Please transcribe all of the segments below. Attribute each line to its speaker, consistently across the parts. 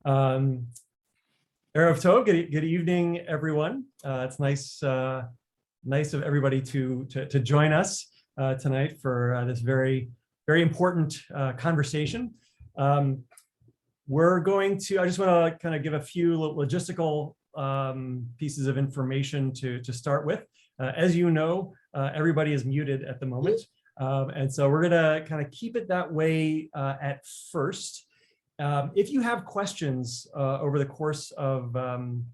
Speaker 1: Erev Tov, good evening, everyone. It's nice of everybody to join us tonight for this very important conversation. I just want to kind of give a few logistical pieces of information to start with. As you know, everybody is muted at the moment. And so we're gonna kind of keep it that way at first. If you have questions over the course of the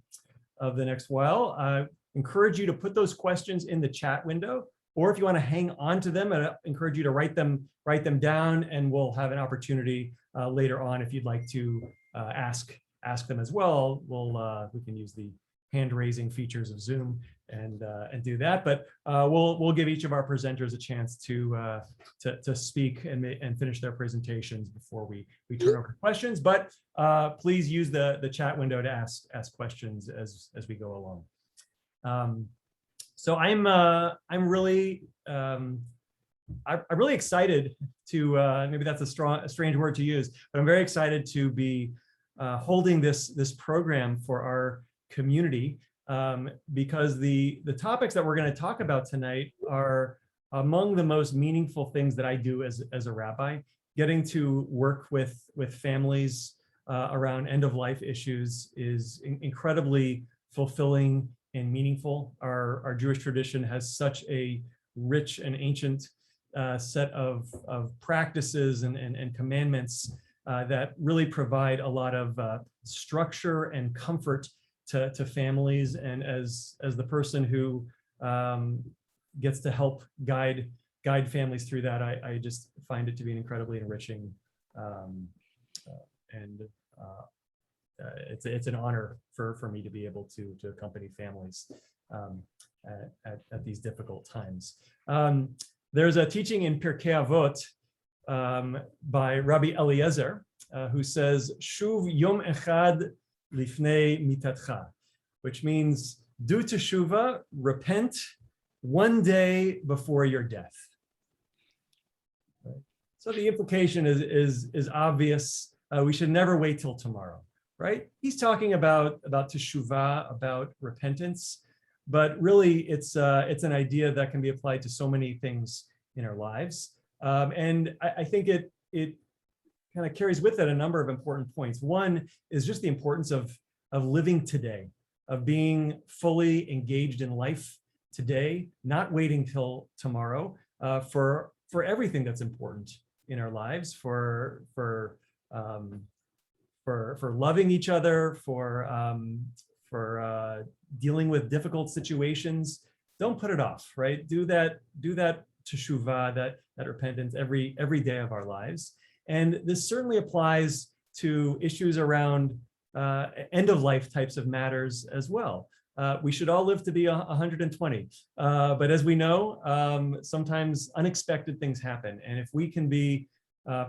Speaker 1: next while, I encourage you to put those questions in the chat window, or if you want to hang on to them, I encourage you to write them down, and we'll have an opportunity later on if you'd like to ask them as well. We can use the hand-raising features of Zoom and do that, but we'll give each of our presenters a chance to speak and finish their presentations before we turn over to questions. But please use the chat window to ask questions as we go along. So I'm really excited to maybe that's a strange word to use, but I'm very excited to be holding this program for our community, because the topics that we're going to talk about tonight are among the most meaningful things that I do as a rabbi. Getting to work with families around end-of-life issues is incredibly fulfilling and meaningful. Our Jewish tradition has such a rich and ancient set of practices and commandments that really provide a lot of structure and comfort to families. And as the person who gets to help guide families through that, I just find it to be an incredibly enriching it's an honor for me to be able to accompany families at these difficult times. There's a teaching in Pirkei Avot by Rabbi Eliezer who says, "Shuv yom echad lifnei mitatcha," which means do teshuvah, repent one day before your death. Right? So the implication is obvious. We should never wait till tomorrow, right? He's talking about teshuvah, about repentance, but really it's an idea that can be applied to so many things in our lives, and I think it kind of carries with it a number of important points. One is just the importance of living today, of being fully engaged in life today, not waiting till tomorrow for everything that's important in our lives, for loving each other, for dealing with difficult situations. Don't put it off, right? Do that teshuvah, that repentance every day of our lives. And this certainly applies to issues around end-of-life types of matters as well. We should all live to be 120, but as we know, sometimes unexpected things happen. And if we can be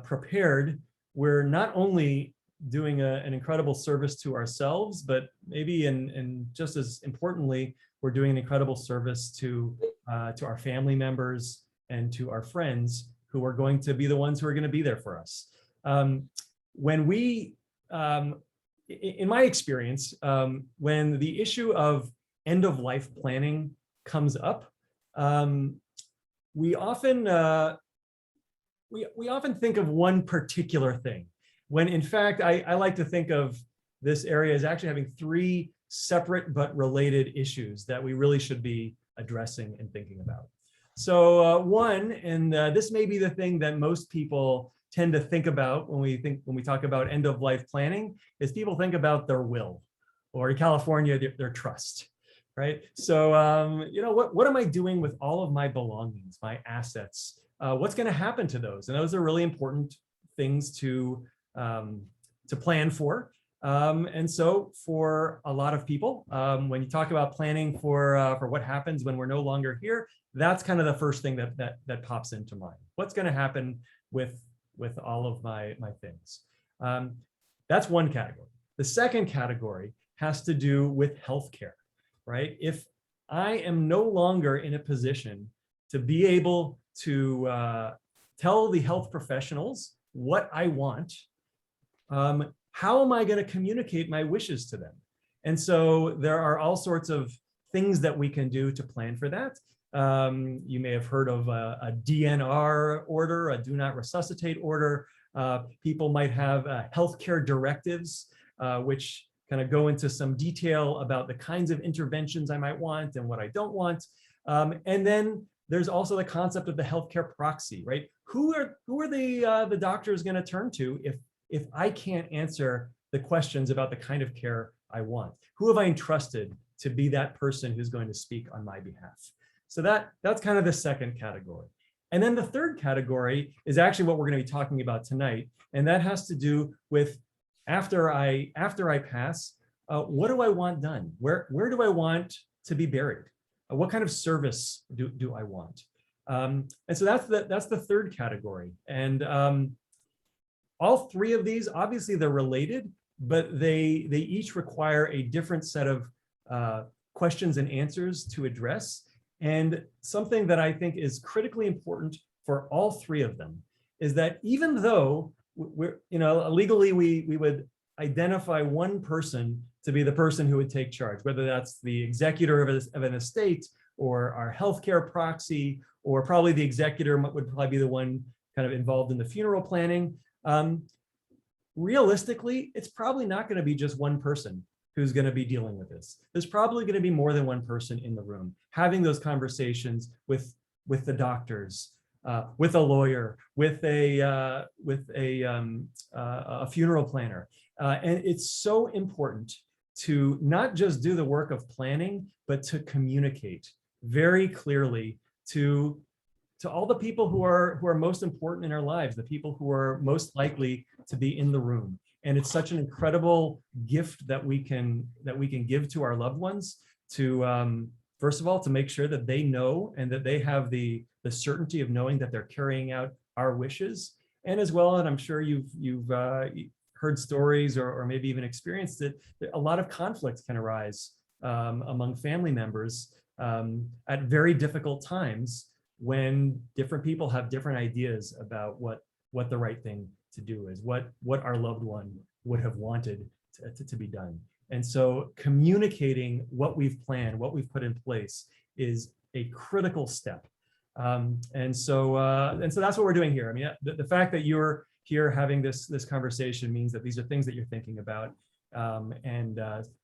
Speaker 1: prepared, we're not only doing an incredible service to ourselves, but maybe and just as importantly, we're doing an incredible service to our family members and to our friends who are going to be the ones who are going to be there for us. When we, in my experience, when the issue of end-of-life planning comes up, we often think of one particular thing, when in fact I like to think of this area as actually having three separate but related issues that we really should be addressing and thinking about. So one, and this may be the thing that most people tend to think about when we talk about end-of-life planning, is people think about their will, or in California, their trust, right? So what am I doing with all of my belongings, my assets? What's going to happen to those? And those are really important things to plan for. And so for a lot of people, when you talk about planning for what happens when we're no longer here, that's kind of the first thing that pops into mind. What's going to happen with all of my things? That's one category. The second category has to do with healthcare, right? If I am no longer in a position to be able to tell the health professionals what I want, how am I going to communicate my wishes to them? And so there are all sorts of things that we can do to plan for that. You may have heard of a DNR order, a do not resuscitate order. People might have healthcare directives, which kind of go into some detail about the kinds of interventions I might want and what I don't want. And then there's also the concept of the healthcare proxy, right? Who are the doctors going to turn to if I can't answer the questions about the kind of care I want? Who have I entrusted to be that person who's going to speak on my behalf? So that's kind of the second category. And then the third category is actually what we're going to be talking about tonight, and that has to do with after I pass, what do I want done? Where do I want to be buried? What kind of service do I want? And so that's the third category. And all three of these, obviously they're related, but they each require a different set of questions and answers to address. And something that I think is critically important for all three of them is that even though we're, legally we would identify one person to be the person who would take charge, whether that's the executor of an estate or our healthcare proxy, or probably the executor would probably be the one kind of involved in the funeral planning. Realistically, it's probably not going to be just one person who's going to be dealing with this. There's probably going to be more than one person in the room having those conversations with the doctors, with a lawyer, with a funeral planner. And it's so important to not just do the work of planning, but to communicate very clearly to all the people who are most important in our lives, the people who are most likely to be in the room. And it's such an incredible gift that we can give to our loved ones to, first of all, to make sure that they know and that they have the certainty of knowing that they're carrying out our wishes. And as well, and I'm sure you've heard stories or maybe even experienced it, a lot of conflict can arise among family members at very difficult times when different people have different ideas about what the right thing to do is, what our loved one would have wanted to be done. And so communicating what we've planned, what we've put in place is a critical step. And so that's what we're doing here. I mean, the fact that you're here having this conversation means that these are things that you're thinking about.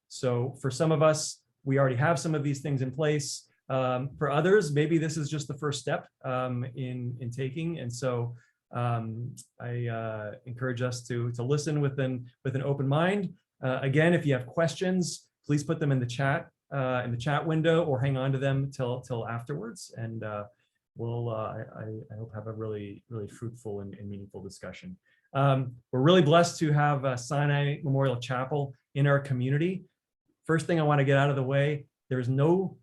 Speaker 1: So for some of us, we already have some of these things in place. For others, maybe this is just the first step in taking. And so I encourage us to listen with an open mind. Again, if you have questions, please put them in the chat window, or hang on to them till afterwards. And we'll I hope have a really fruitful and meaningful discussion. We're really blessed to have Sinai Memorial Chapel in our community. First thing I want to get out of the way: there's no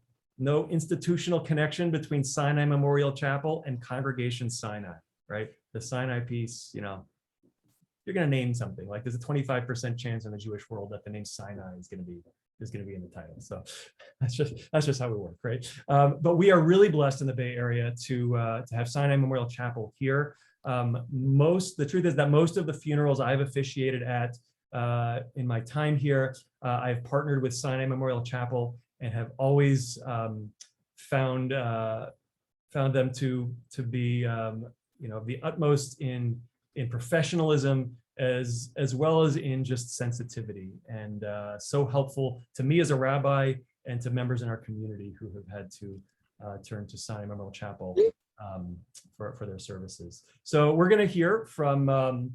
Speaker 1: institutional connection between Sinai Memorial Chapel and Congregation Sinai, right? The Sinai piece, you're going to name something. Like there's a 25% chance in the Jewish world that the name Sinai is going to be in the title. So that's just how we work, right? But we are really blessed in the Bay Area to have Sinai Memorial Chapel here. The truth is that most of the funerals I've officiated at in my time here, I've partnered with Sinai Memorial Chapel and have always found them to be the utmost in professionalism as well as in just sensitivity, and so helpful to me as a rabbi and to members in our community who have had to turn to Sinai Memorial Chapel for their services. So we're going to hear from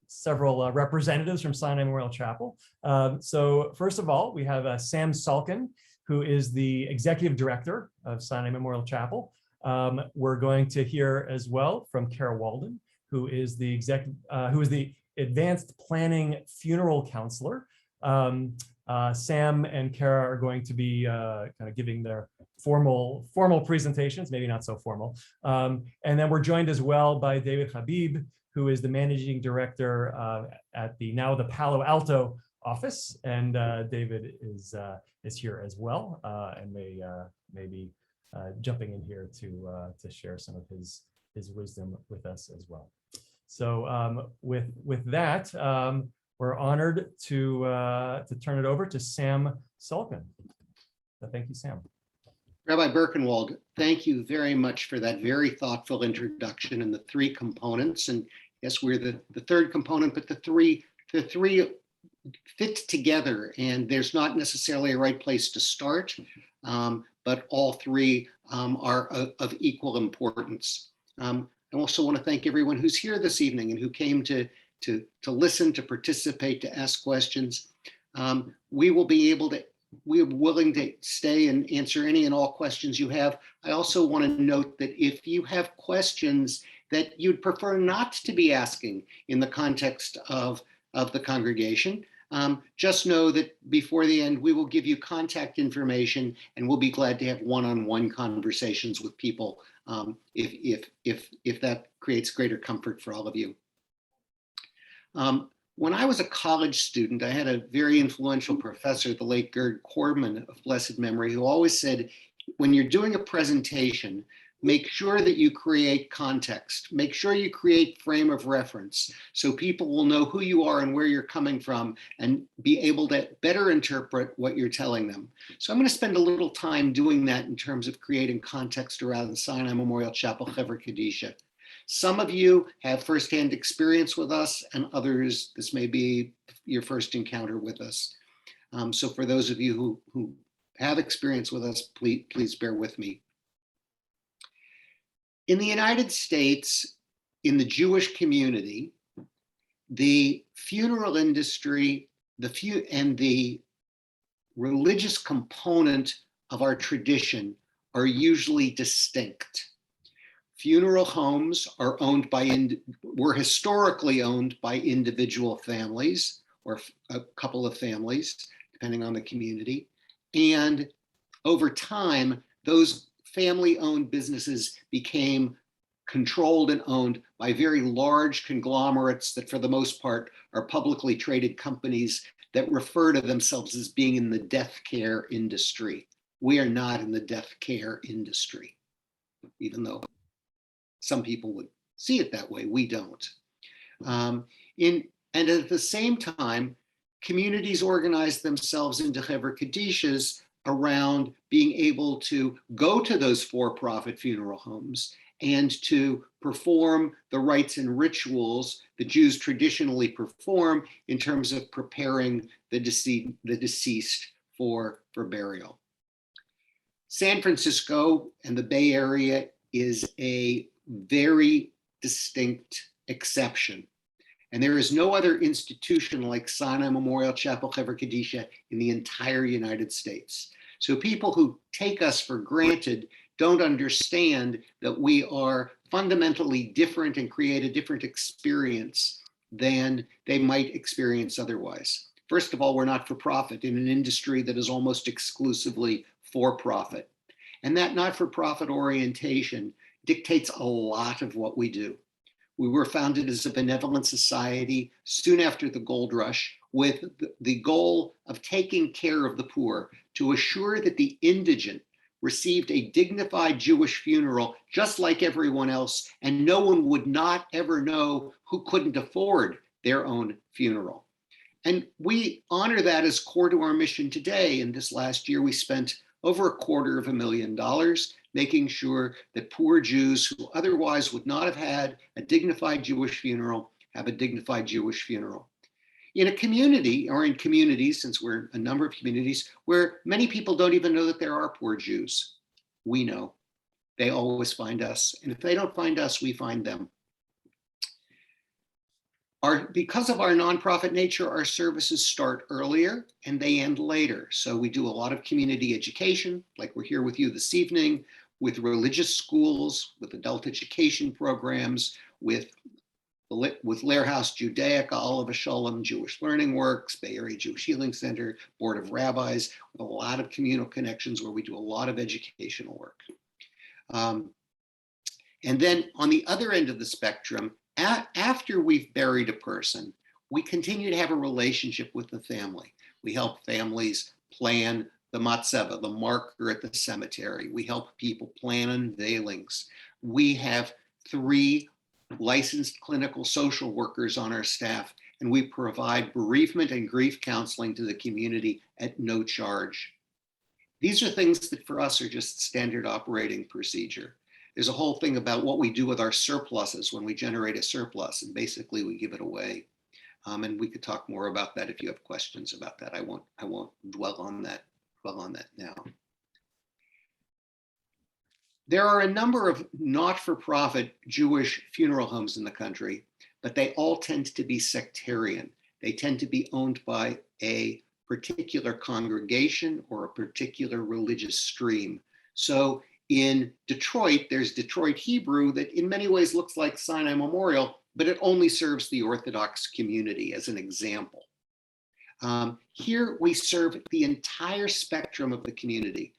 Speaker 1: several representatives from Sinai Memorial Chapel. So first of all, we have Sam Salkin, who is the executive director of Sinai Memorial Chapel. We're going to hear as well from Kara Walden, who is the advanced planning funeral counselor. Sam and Kara are going to be kind of giving their formal presentations, maybe not so formal. And then we're joined as well by David Habib, who is the managing director at the Palo Alto office. And David is here as well, and may be jumping in here to share some of his wisdom with us as well. So with that, we're honored to turn it over to Sam Sulkin. So thank you, Sam.
Speaker 2: Rabbi Birkenwald, thank you very much for that very thoughtful introduction and the three components. And yes, we're the third component, but the three fit together, and there's not necessarily a right place to start, but all three are of equal importance. I also want to thank everyone who's here this evening and who came to listen, to participate, to ask questions. We're willing to stay and answer any and all questions you have. I also want to note that if you have questions that you'd prefer not to be asking in the context of the congregation, just know that before the end, we will give you contact information, and we'll be glad to have one-on-one conversations with people if that creates greater comfort for all of you. When I was a college student, I had a very influential professor, the late Gerd Korman of blessed memory, who always said, when you're doing a presentation, make sure that you create context. Make sure you create frame of reference so people will know who you are and where you're coming from and be able to better interpret what you're telling them. So I'm going to spend a little time doing that in terms of creating context around the Sinai Memorial Chapel Chevra Kadisha. Some of you have firsthand experience with us, and others, this may be your first encounter with us. So for those of you who have experience with us, please bear with me. In the United States, in the Jewish community, the funeral industry, and the religious component of our tradition are usually distinct. Funeral homes are were historically owned by individual families or a couple of families, depending on the community. And over time, those family-owned businesses became controlled and owned by very large conglomerates that, for the most part, are publicly traded companies that refer to themselves as being in the death care industry. We are not in the death care industry, even though some people would see it that way. We don't. And at the same time, communities organize themselves into Chevra Kadishas around being able to go to those for-profit funeral homes and to perform the rites and rituals the Jews traditionally perform in terms of preparing the deceased for burial. San Francisco and the Bay Area is a very distinct exception. And there is no other institution like Sinai Memorial Chapel Chevra Kadisha in the entire United States. So people who take us for granted don't understand that we are fundamentally different and create a different experience than they might experience otherwise. First of all, we're not for profit in an industry that is almost exclusively for profit. And that not-for-profit orientation dictates a lot of what we do. We were founded as a benevolent society soon after the gold rush with the goal of taking care of the poor, to assure that the indigent received a dignified Jewish funeral just like everyone else, and no one would not ever know who couldn't afford their own funeral. And we honor that as core to our mission today. And this last year, we spent over $250,000 making sure that poor Jews who otherwise would not have had a dignified Jewish funeral have a dignified Jewish funeral. In a community, or in communities, since we're a number of communities, where many people don't even know that there are poor Jews, we know. They always find us. And if they don't find us, we find them. Because of our nonprofit nature, our services start earlier and they end later. So we do a lot of community education, like we're here with you this evening, with religious schools, with adult education programs, with Lair House Judaica, Olive Shalom, Jewish Learning Works, Bay Area Jewish Healing Center, Board of Rabbis, with a lot of communal connections where we do a lot of educational work. And then on the other end of the spectrum, after we've buried a person, we continue to have a relationship with the family. We help families plan the matzeva, the marker at the cemetery. We help people plan unveilings. We have 3 licensed clinical social workers on our staff, and we provide bereavement and grief counseling to the community at no charge. These are things that for us are just standard operating procedure. There's a whole thing about what we do with our surpluses when we generate a surplus, and basically we give it away. And we could talk more about that if you have questions about that. I won't dwell on that now. There are a number of not-for-profit Jewish funeral homes in the country, but they all tend to be sectarian. They tend to be owned by a particular congregation or a particular religious stream. So in Detroit, there's Detroit Hebrew that in many ways looks like Sinai Memorial, but it only serves the Orthodox community as an example. Here we serve the entire spectrum of the community.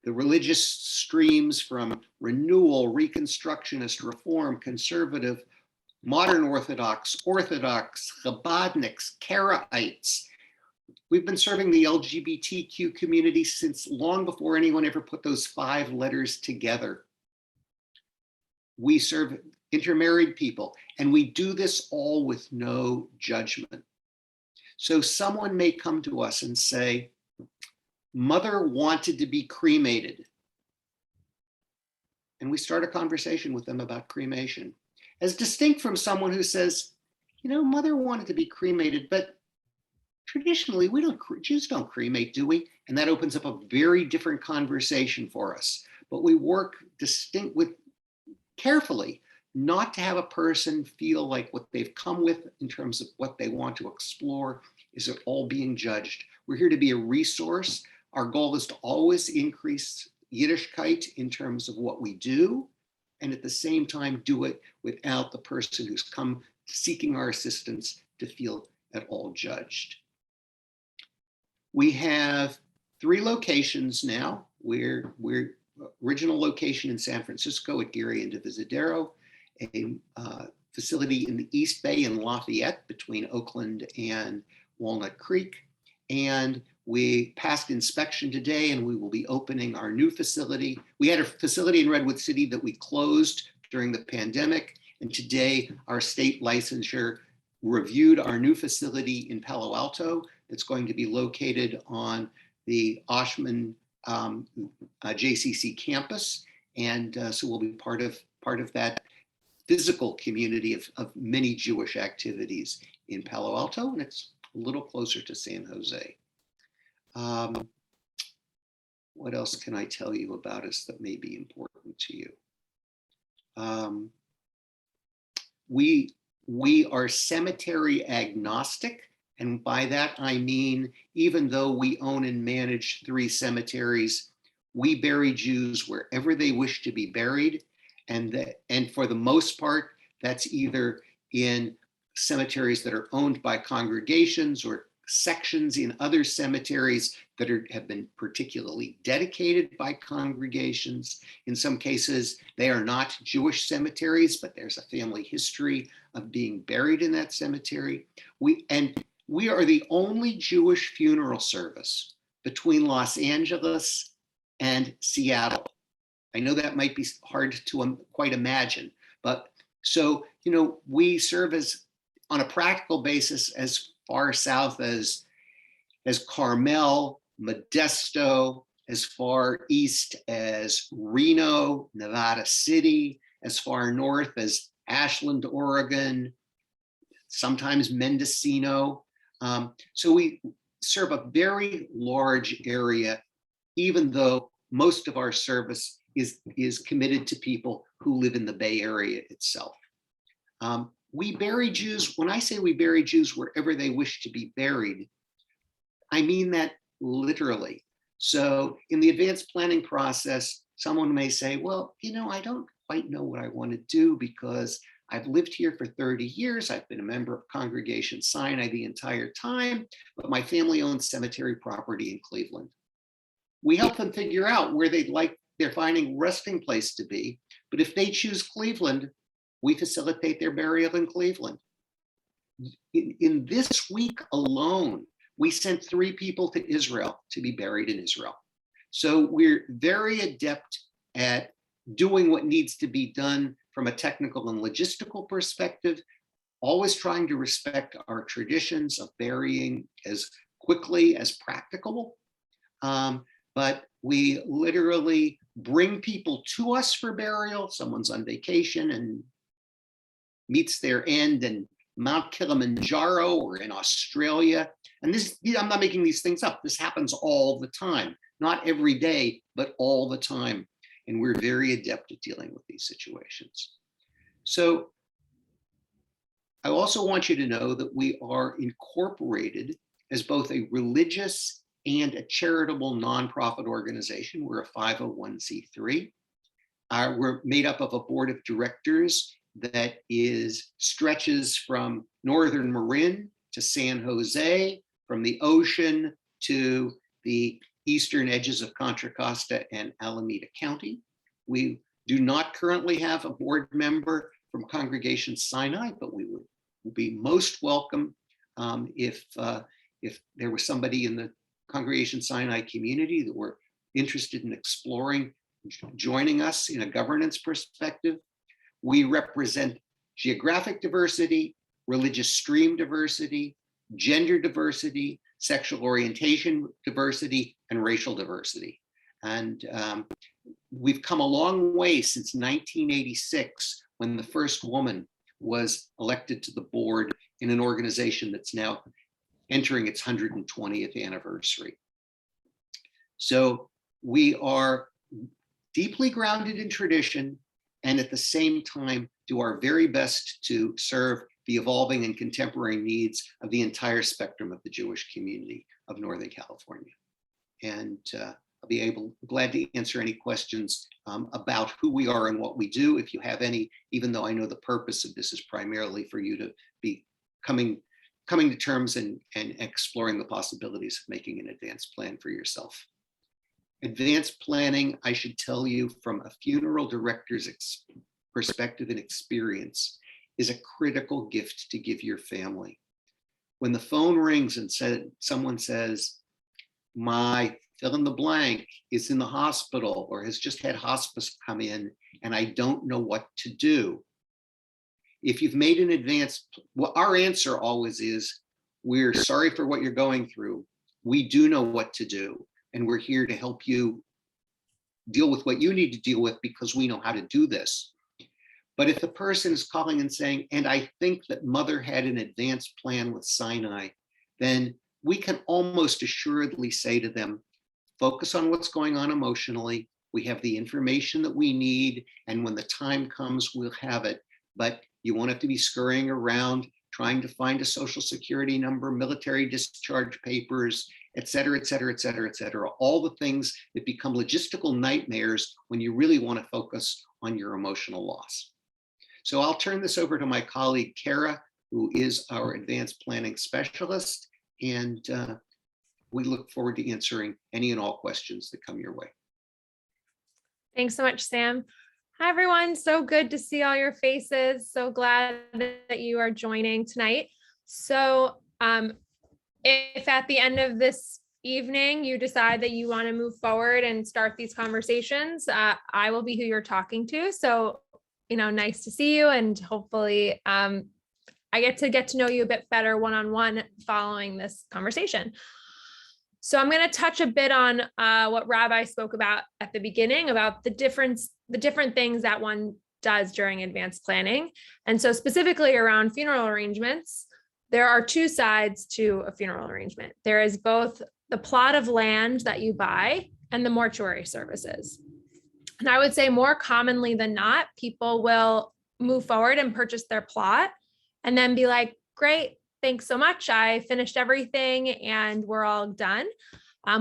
Speaker 2: The religious streams from renewal, Reconstructionist, Reform, Conservative, Modern Orthodox, Chabadniks, Karaites. We've been serving the LGBTQ community since long before anyone ever put those 5 letters together. We serve intermarried people, and we do this all with no judgment. So someone may come to us and say, mother wanted to be cremated. And we start a conversation with them about cremation, as distinct from someone who says, you know, mother wanted to be cremated, but traditionally Jews don't cremate, do we? And that opens up a very different conversation for us. But we work carefully not to have a person feel like what they've come with in terms of what they want to explore is it all being judged. We're here to be a resource. Our goal is to always increase Yiddishkeit in terms of what we do, and at the same time do it without the person who's come seeking our assistance to feel at all judged. We have 3 locations now. We're original location in San Francisco at Geary and Divisadero, a facility in the East Bay in Lafayette between Oakland and Walnut Creek. And we passed inspection today, and we will be opening our new facility. We had a facility in Redwood City that we closed during the pandemic. And today our state licensure reviewed our new facility in Palo Alto that's going to be located on the Oshman JCC campus. And so we'll be part of that physical community of many Jewish activities in Palo Alto, and it's a little closer to San Jose. What else can I tell you about us that may be important to you? We are cemetery agnostic, and by that I mean even though we own and manage 3 cemeteries, we bury Jews wherever they wish to be buried, and for the most part, that's either in cemeteries that are owned by congregations or sections in other cemeteries that have been particularly dedicated by congregations. In some cases, they are not Jewish cemeteries, but there's a family history of being buried in that cemetery. We are the only Jewish funeral service between Los Angeles and Seattle. I know that might be hard to quite imagine, but so, you know, we serve as, on a practical basis, as far south as Carmel, Modesto, as far east as Reno, Nevada City, as far north as Ashland, Oregon, sometimes Mendocino. So we serve a very large area, even though most of our service is committed to people who live in the Bay Area itself. We bury Jews. When I say we bury Jews wherever they wish to be buried, I mean that literally. So in the advanced planning process, someone may say, well, you know, I don't quite know what I want to do because I've lived here for 30 years. I've been a member of Congregation Sinai the entire time, but my family owns cemetery property in Cleveland. We help them figure out where they're finding resting place to be. But if they choose Cleveland, we facilitate their burial in Cleveland. In this week alone, we sent 3 people to Israel to be buried in Israel. So we're very adept at doing what needs to be done from a technical and logistical perspective, always trying to respect our traditions of burying as quickly as practicable. But we literally bring people to us for burial. Someone's on vacation and meets their end in Mount Kilimanjaro or in Australia. And this, I'm not making these things up. This happens all the time, not every day, but all the time. And we're very adept at dealing with these situations. So I also want you to know that we are incorporated as both a religious and a charitable nonprofit organization. We're a 501c3. We're made up of a board of directors that stretches from northern Marin to San Jose, from the ocean to the eastern edges of Contra Costa and Alameda County. We do not currently have a board member from Congregation Sinai, but we would be most welcome if there was somebody in the Congregation Sinai community that were interested in exploring joining us in a governance perspective. We represent geographic diversity, religious stream diversity, gender diversity, sexual orientation diversity, and racial diversity. And we've come a long way since 1986, when the first woman was elected to the board in an organization that's now entering its 120th anniversary. So we are deeply grounded in tradition, and at the same time do our very best to serve the evolving and contemporary needs of the entire spectrum of the Jewish community of Northern California. And I'll be glad to answer any questions about who we are and what we do, if you have any, even though I know the purpose of this is primarily for you to be coming to terms and exploring the possibilities of making an advanced plan for yourself. Advanced planning, I should tell you, from a funeral director's perspective and experience, is a critical gift to give your family. When the phone rings and someone says, my fill in the blank is in the hospital or has just had hospice come in and I don't know what to do. If you've made an advance, well, our answer always is, we're sorry for what you're going through. We do know what to do, and we're here to help you deal with what you need to deal with because we know how to do this. But if the person is calling and saying, and I think that mother had an advanced plan with Sinai, then we can almost assuredly say to them, focus on what's going on emotionally. We have the information that we need, and when the time comes, we'll have it. But you won't have to be scurrying around trying to find a social security number, military discharge papers, et cetera, et cetera, et cetera, et cetera. All the things that become logistical nightmares when you really want to focus on your emotional loss. So I'll turn this over to my colleague, Kara, who is our advanced planning specialist. And we look forward to answering any and all questions that come your way.
Speaker 3: Thanks so much, Sam. Hi, everyone. So good to see all your faces. So glad that you are joining tonight. So if at the end of this evening you decide that you want to move forward and start these conversations, I will be who you're talking to. So, nice to see you, and hopefully I get to know you a bit better one-on-one following this conversation. So I'm going to touch a bit on what Rabbi spoke about at the beginning about the different things that one does during advanced planning. And so specifically around funeral arrangements, there are two sides to a funeral arrangement. There is both the plot of land that you buy and the mortuary services. And I would say more commonly than not, people will move forward and purchase their plot and then be like, great, thanks so much. I finished everything and we're all done.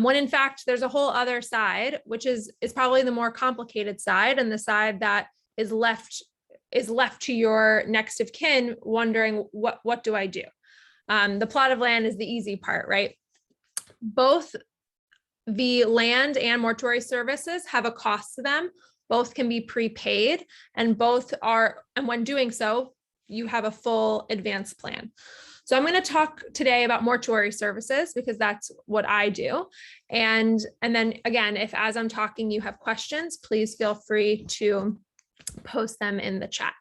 Speaker 3: When in fact, there's a whole other side, which is probably the more complicated side, and the side that is left to your next of kin wondering, what do I do? The plot of land is the easy part, right? Both the land and mortuary services have a cost to them. Both can be prepaid, and and when doing so, you have a full advanced plan. So I'm going to talk today about mortuary services because that's what I do. And then again, if as I'm talking you have questions, please feel free to post them in the chat.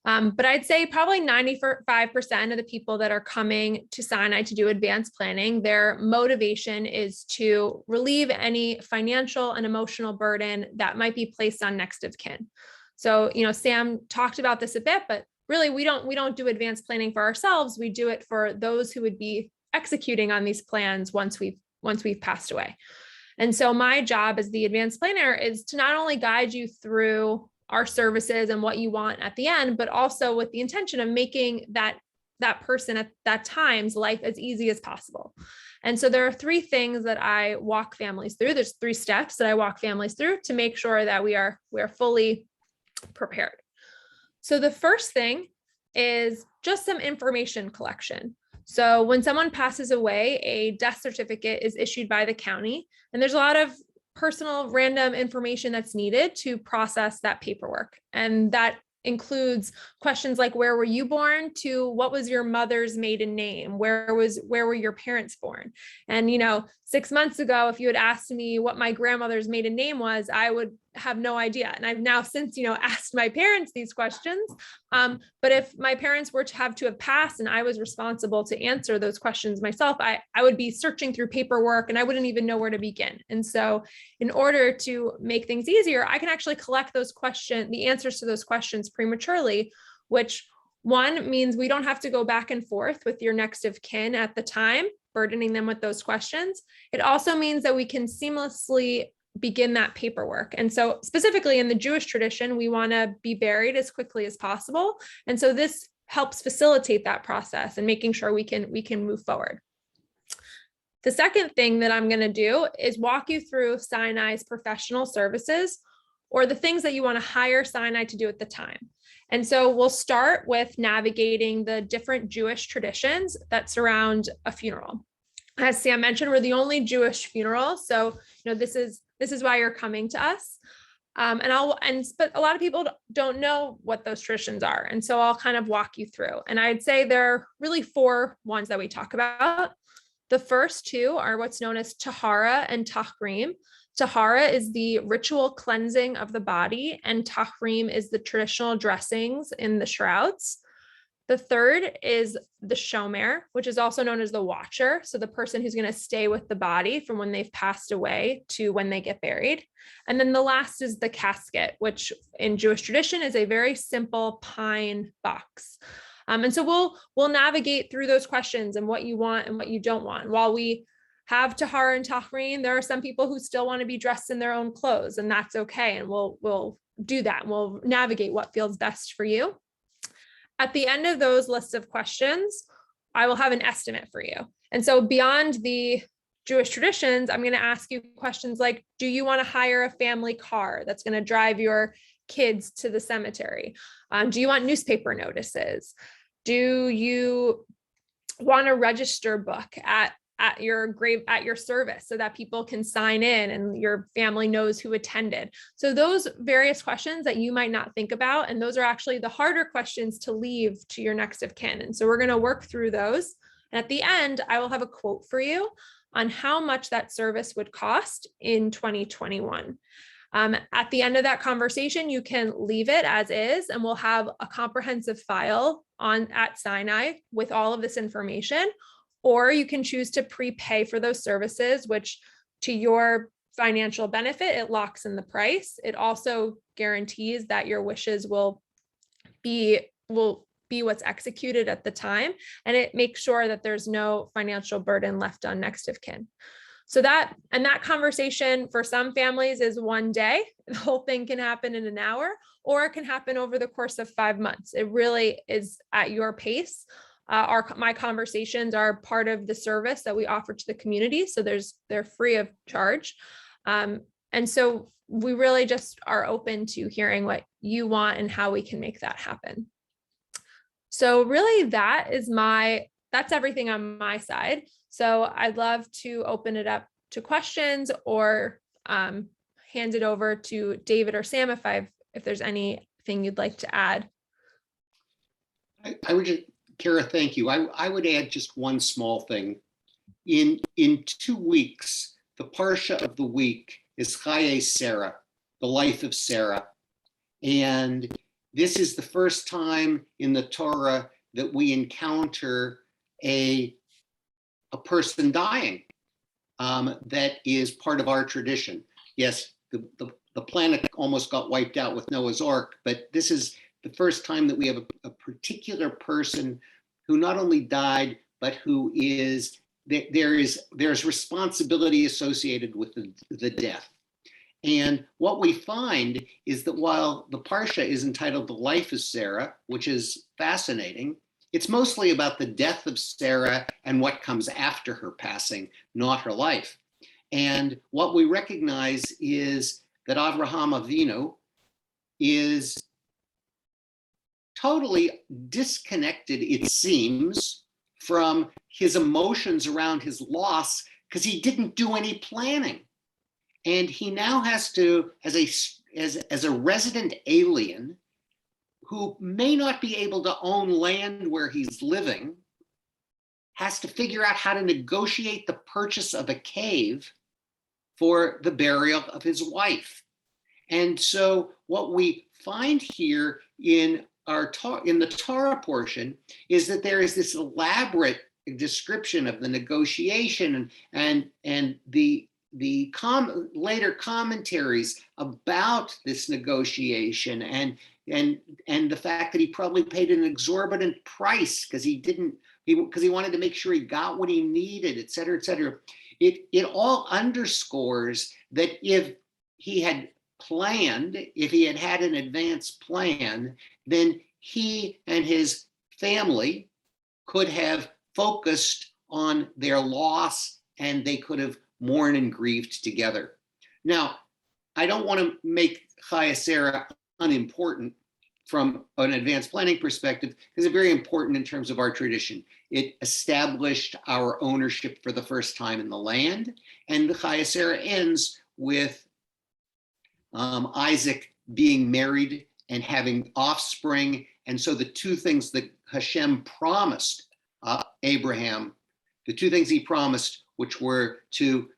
Speaker 3: But I'd say probably 95% of the people that are coming to Sinai to do advanced planning, their motivation is to relieve any financial and emotional burden that might be placed on next of kin. So, Sam talked about this a bit, but really we don't do advanced planning for ourselves. We do it for those who would be executing on these plans once we've passed away. And so my job as the advanced planner is to not only guide you through our services and what you want at the end, but also with the intention of making that person at that time's life as easy as possible. And so there are 3 things that I walk families through. There's 3 steps that I walk families through to make sure that we are fully prepared. So the first thing is just some information collection. So when someone passes away, a death certificate is issued by the county, and there's a lot of personal random information that's needed to process that paperwork. And that includes questions like, where were you born, to what was your mother's maiden name? Where were your parents born? And, 6 months ago, if you had asked me what my grandmother's maiden name was, I would have no idea. And I've now since, asked my parents these questions. But if my parents were to have passed and I was responsible to answer those questions myself, I would be searching through paperwork and I wouldn't even know where to begin. And so in order to make things easier, I can actually collect the answers to those questions prematurely, which one means we don't have to go back and forth with your next of kin at the time, burdening them with those questions. It also means that we can seamlessly begin that paperwork. And so specifically in the Jewish tradition, we want to be buried as quickly as possible. And so this helps facilitate that process and making sure we can move forward. The second thing that I'm going to do is walk you through Sinai's professional services, or the things that you want to hire Sinai to do at the time. And so we'll start with navigating the different Jewish traditions that surround a funeral. As Sam mentioned, we're the only Jewish funeral. So, this is why you're coming to us. But a lot of people don't know what those traditions are. And so I'll kind of walk you through. And I'd say there are really 4 ones that we talk about. The first 2 are what's known as Tahara and Tahrim. Tahara is the ritual cleansing of the body, and Tahrim is the traditional dressings in the shrouds. The third is the shomer, which is also known as the watcher. So the person who's going to stay with the body from when they've passed away to when they get buried. And then the last is the casket, which in Jewish tradition is a very simple pine box. And so we'll navigate through those questions and what you want and what you don't want. While we have Tahara and Tahrim, there are some people who still want to be dressed in their own clothes, and that's okay. And we'll do that. And we'll navigate what feels best for you. At the end of those lists of questions, I will have an estimate for you. And so beyond the Jewish traditions, I'm going to ask you questions like, do you want to hire a family car that's going to drive your kids to the cemetery? Do you want newspaper notices? Do you want a register book at your service so that people can sign in and your family knows who attended? So those various questions that you might not think about, and those are actually the harder questions to leave to your next of kin. And so we're going to work through those. And at the end, I will have a quote for you on how much that service would cost in 2021. At the end of that conversation, you can leave it as is, and we'll have a comprehensive file at Sinai with all of this information. Or you can choose to prepay for those services, which to your financial benefit, it locks in the price. It also guarantees that your wishes will be what's executed at the time. And it makes sure that there's no financial burden left on next of kin. So that conversation for some families is one day. The whole thing can happen in an hour, or it can happen over the course of 5 months. It really is at your pace. My conversations are part of the service that we offer to the community. So they're free of charge. And so we really just are open to hearing what you want and how we can make that happen. So really that's everything on my side. So I'd love to open it up to questions or hand it over to David or Sam if there's anything you'd like to add.
Speaker 2: I would just, Kara, thank you. I would add just one small thing. In 2 weeks, the Parsha of the week is Chaye Sarah, the life of Sarah. And this is the first time in the Torah that we encounter a person dying that is part of our tradition. Yes, the planet almost got wiped out with Noah's Ark, but this is the first time that we have a particular person who not only died, but who is, there's responsibility associated with the death. And what we find is that while the Parsha is entitled The Life of Sarah, which is fascinating, it's mostly about the death of Sarah and what comes after her passing, not her life. And what we recognize is that Avraham Avinu is totally disconnected, it seems, from his emotions around his loss because he didn't do any planning. And he now has to, as a resident alien who may not be able to own land where he's living, has to figure out how to negotiate the purchase of a cave for the burial of his wife. And so what we find here in the Torah portion is that there is this elaborate description of the negotiation and the later commentaries about this negotiation and the fact that he probably paid an exorbitant price because he wanted to make sure he got what he needed, et cetera, et cetera. It all underscores that if he had planned, if he had had an advanced plan, then he and his family could have focused on their loss and they could have mourned and grieved together. Now, I don't want to make Chaya Sarah unimportant from an advanced planning perspective, because it's very important in terms of our tradition. It established our ownership for the first time in the land, and the Chaya Sarah ends with Isaac being married and having offspring. And so the two things that Hashem promised Abraham, the two things he promised, which were to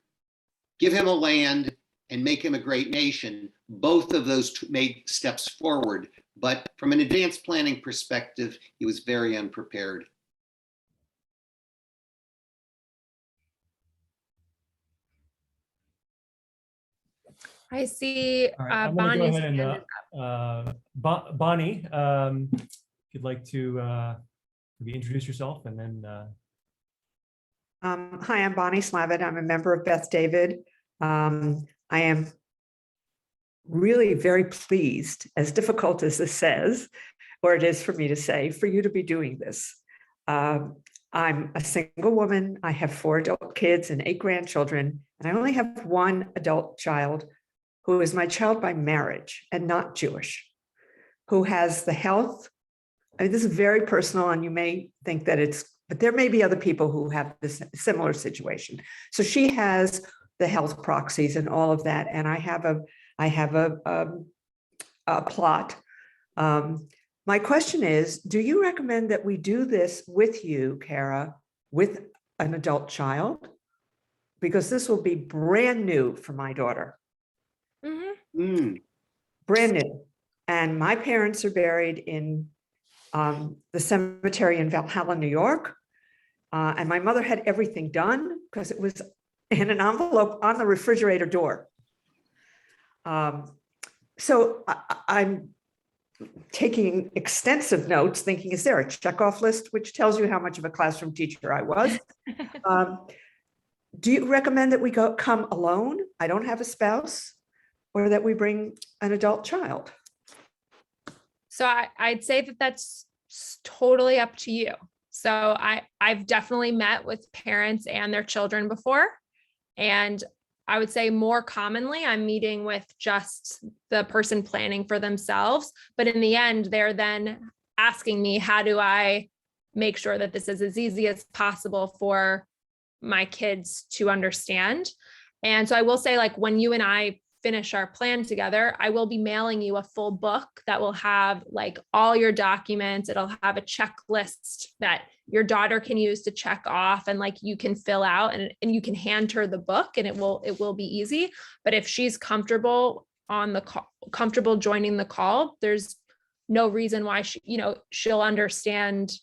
Speaker 2: give him a land and make him a great nation, both of those made steps forward. But from an advanced planning perspective, he was very unprepared.
Speaker 3: I see
Speaker 1: All right, I'm going to go
Speaker 3: Bonnie's
Speaker 1: ahead
Speaker 3: hand is
Speaker 1: and Bonnie, if you'd like to maybe introduce yourself and then.
Speaker 4: Hi, I'm Bonnie Slavitt. I'm a member of Beth David. I am really very pleased, as difficult as this says, or it is for me to say, for you to be doing this. I'm a single woman. I have 4 adult kids and 8 grandchildren, and I only have 1 adult child who is my child by marriage and not Jewish, who has the health. I mean, this is very personal, and you may think that but there may be other people who have this similar situation. So she has the health proxies and all of that, and I have a plot. My question is, do you recommend that we do this with you, Kara, with an adult child? Because this will be brand new for my daughter. Brand new. And my parents are buried in the cemetery in Valhalla, New York. And my mother had everything done because it was in an envelope on the refrigerator door. So I'm taking extensive notes, thinking, is there a checkoff list, which tells you how much of a classroom teacher I was? Do you recommend that we come alone? I don't have a spouse, or that we bring an adult child?
Speaker 3: So I'd say that that's totally up to you. So I've definitely met with parents and their children before. And I would say more commonly, I'm meeting with just the person planning for themselves. But in the end, they're then asking me, how do I make sure that this is as easy as possible for my kids to understand? And so I will say, like, when you and I finish our plan together, I will be mailing you a full book that will have like all your documents. It'll have a checklist that your daughter can use to check off, and like you can fill out, and you can hand her the book, and it will be easy. But if she's comfortable on the comfortable joining the call, there's no reason why she'll understand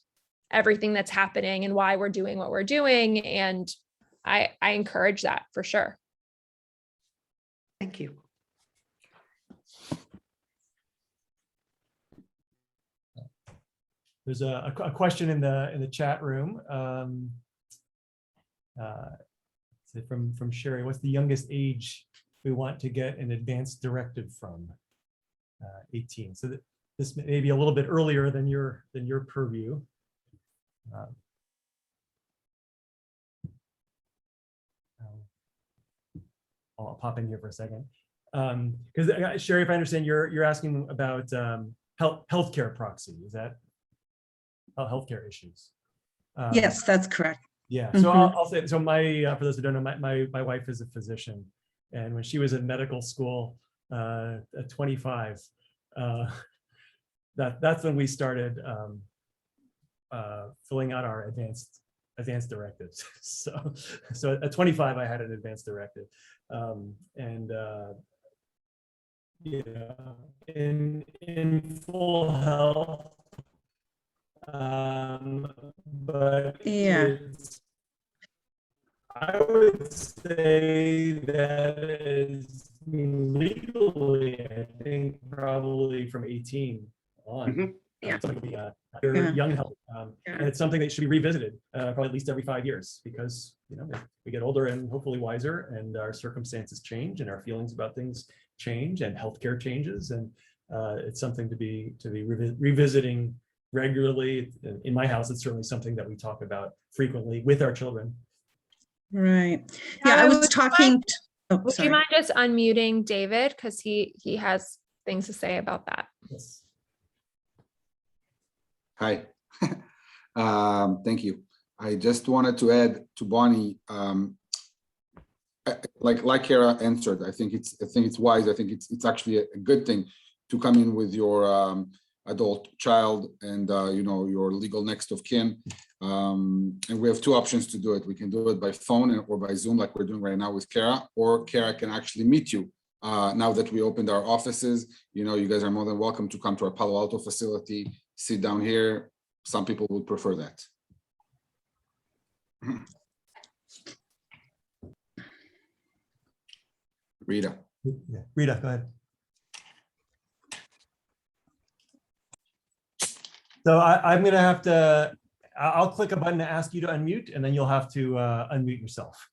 Speaker 3: everything that's happening and why we're doing what we're doing. And I encourage that for sure.
Speaker 4: Thank you.
Speaker 1: There's a question in the chat room from Sherry. What's the youngest age we want to get an advanced directive from? 18. So this may be a little bit earlier than your purview. I'll pop in here for a second. Because Sherry, if I understand, you're asking about healthcare proxy. Is that healthcare issues?
Speaker 5: Yes, that's correct.
Speaker 1: Yeah. So I'll say, so for those who don't know, my wife is a physician, and when she was in medical school at 25, that's when we started filling out our advanced directives. So at 25, I had an advanced directive, and in full health, but
Speaker 5: Yeah.
Speaker 1: I would say that is legally, I think probably from 18 on.
Speaker 5: Yeah.
Speaker 1: Young health, and it's something that should be revisited probably at least every 5 years, because we get older and hopefully wiser, and our circumstances change, and our feelings about things change, and healthcare changes, and it's something to be revisiting regularly. In my house, it's certainly something that we talk about frequently with our children.
Speaker 5: Right. Yeah, I was talking.
Speaker 3: Would you mind just unmuting David, because he has things to say about that?
Speaker 1: Yes.
Speaker 6: Hi. Thank you. I just wanted to add to Bonnie, like Kara answered, I think it's wise. I think it's actually a good thing to come in with your adult child and your legal next of kin. And we have two options to do it. We can do it by phone or by Zoom, like we're doing right now with Kara, or Kara can actually meet you. Now that we opened our offices, you guys are more than welcome to come to our Palo Alto facility, sit down here. Some people would prefer that. Rita.
Speaker 1: Yeah. Rita, go ahead. So I'm going to have to, I'll click a button to ask you to unmute, and then you'll have to unmute yourself.